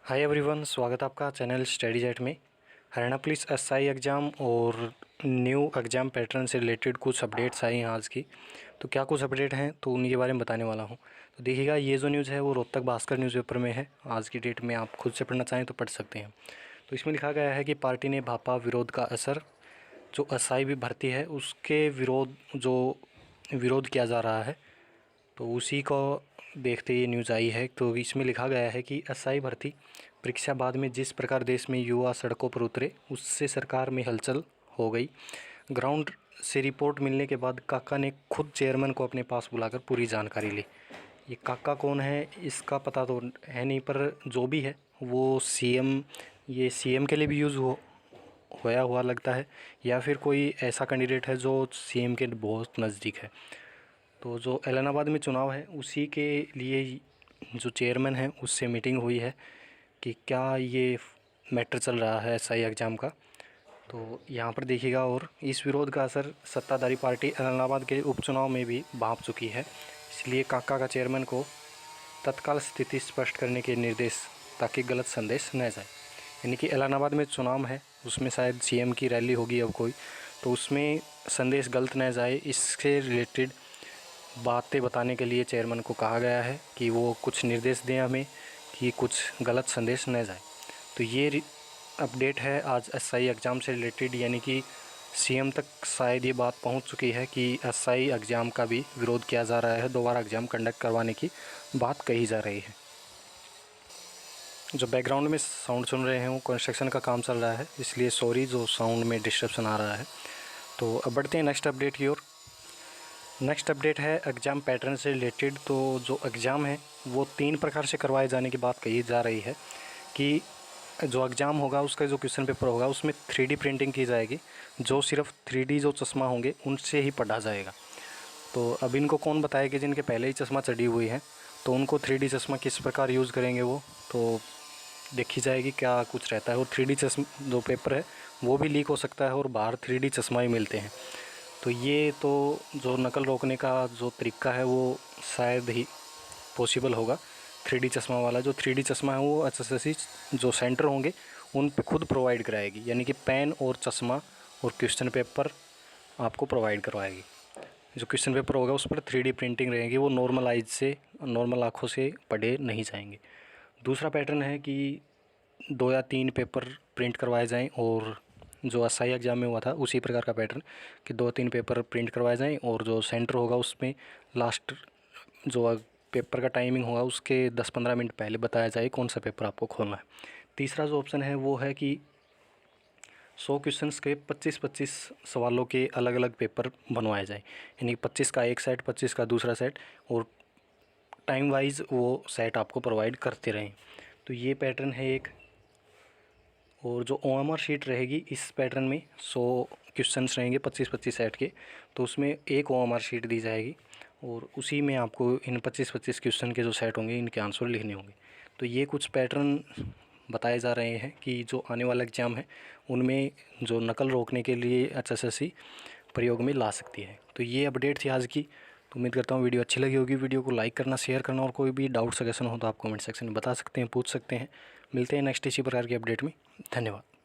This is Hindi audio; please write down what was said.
हाय एवरीवन, स्वागत है आपका चैनल स्टडी जेट में। हरियाणा पुलिस एसआई एग्ज़ाम और न्यू एग्ज़ाम पैटर्न से रिलेटेड कुछ अपडेट्स आई हैं आज की। तो क्या कुछ अपडेट हैं तो उनके बारे में बताने वाला हूं। तो देखिएगा, ये जो न्यूज़ है वो रोहतक भास्कर न्यूज़पेपर में है। आज की डेट में आप खुद से पढ़ना चाहें तो पढ़ सकते हैं। तो इसमें लिखा गया है कि पार्टी ने भापा विरोध का असर, जो एसआई भी भर्ती है उसके विरोध किया जा रहा है, तो उसी को देखते ये न्यूज़ आई है। तो इसमें लिखा गया है कि एसआई भर्ती परीक्षा बाद में जिस प्रकार देश में युवा सड़कों पर उतरे, उससे सरकार में हलचल हो गई। ग्राउंड से रिपोर्ट मिलने के बाद काका ने खुद चेयरमैन को अपने पास बुलाकर पूरी जानकारी ली। ये काका कौन है इसका पता तो है नहीं, पर जो भी है वो सीएम के लिए भी यूज़ होया हुआ लगता है, या फिर कोई ऐसा कैंडिडेट है जो सीएम के बहुत नज़दीक है। तो जो इलाहाबाद में चुनाव है उसी के लिए जो चेयरमैन है उससे मीटिंग हुई है कि क्या ये मैटर चल रहा है एसआई एग्ज़ाम का। तो यहाँ पर देखिएगा, और इस विरोध का असर सत्ताधारी पार्टी इलाहाबाद के उपचुनाव में भी भांप चुकी है। इसलिए काका का चेयरमैन को तत्काल स्थिति स्पष्ट करने के निर्देश, ताकि गलत संदेश न जाए। यानी कि इलाहाबाद में चुनाव है, उसमें शायद सीएम की रैली होगी अब कोई, तो उसमें संदेश गलत न जाए, इससे रिलेटेड बातें बताने के लिए चेयरमैन को कहा गया है कि वो कुछ निर्देश दें हमें कि कुछ गलत संदेश न जाए। तो ये अपडेट है आज एसआई एग्ज़ाम से रिलेटेड, यानी कि सीएम तक शायद ये बात पहुंच चुकी है कि एसआई एग्ज़ाम का भी विरोध किया जा रहा है, दोबारा एग्ज़ाम कंडक्ट करवाने की बात कही जा रही है। जो बैकग्राउंड में साउंड सुन रहे हैं वो कंस्ट्रक्शन का काम चल रहा है, इसलिए सॉरी जो साउंड में डिस्ट्रप्शन आ रहा है। तो अब बढ़ते हैं नेक्स्ट अपडेट की ओर। नेक्स्ट अपडेट है एग्ज़ाम पैटर्न से रिलेटेड। तो जो एग्ज़ाम है वो 3 प्रकार से करवाए जाने की बात कही जा रही है कि जो एग्ज़ाम होगा उसका जो क्वेश्चन पेपर होगा उसमें 3D प्रिंटिंग की जाएगी। जो सिर्फ 3D जो चश्मा होंगे उनसे ही पढ़ा जाएगा। तो अब इनको कौन बताए कि जिनके पहले ही चश्मा चढ़ी हुई है, तो उनको 3D चश्मा किस प्रकार यूज़ करेंगे वो तो देखी जाएगी क्या कुछ रहता है। और 3D चश्मा जो पेपर है वो भी लीक हो सकता है और बाहर 3D चश्मा ही मिलते हैं। तो ये तो जो नकल रोकने का जो तरीका है वो शायद ही पॉसिबल होगा। 3D चश्मा वाला जो 3D चश्मा है वो एसएससी जो सेंटर होंगे उन पे खुद प्रोवाइड कराएगी, यानी कि पेन और चश्मा और क्वेश्चन पेपर आपको प्रोवाइड करवाएगी। जो क्वेश्चन पेपर होगा उस पर 3D प्रिंटिंग रहेगी, वो नॉर्मल आइज से, नॉर्मल आँखों से पढ़े नहीं जाएंगे। दूसरा पैटर्न है कि 2 या 3 पेपर प्रिंट करवाए जाएँ, और जो एसआई एग्ज़ाम में हुआ था उसी प्रकार का पैटर्न कि 2-3 पेपर प्रिंट करवाए जाएँ, और जो सेंटर होगा उसमें लास्ट जो पेपर का टाइमिंग होगा उसके 10-15 मिनट पहले बताया जाए कौन सा पेपर आपको खोलना है। तीसरा जो ऑप्शन है वो है कि 100 क्वेश्चंस के 25-25 सवालों के अलग अलग पेपर बनवाए जाएँ, यानी 25 का एक सेट, 25 का दूसरा सेट, और टाइम वाइज वो सेट आपको प्रोवाइड करते रहें। तो ये पैटर्न है एक। और जो ओएमआर शीट रहेगी इस पैटर्न में 100 क्वेश्चंस रहेंगे 25-25 सेट के, तो उसमें एक ओएमआर शीट दी जाएगी और उसी में आपको इन 25-25 क्वेश्चन के जो सेट होंगे इनके आंसर लिखने होंगे। तो ये कुछ पैटर्न बताए जा रहे हैं कि जो आने वाला एग्ज़ाम है उनमें जो नकल रोकने के लिए एचएसएससी प्रयोग में ला सकती है। तो ये अपडेट थी आज की। तो उम्मीद करता हूँ वीडियो अच्छी लगी होगी। वीडियो को लाइक करना, शेयर करना, और कोई भी डाउट सजेशन हो तो आप कमेंट सेक्शन में बता सकते हैं, पूछ सकते हैं। मिलते हैं नेक्स्ट इसी प्रकार की अपडेट में। धन्यवाद।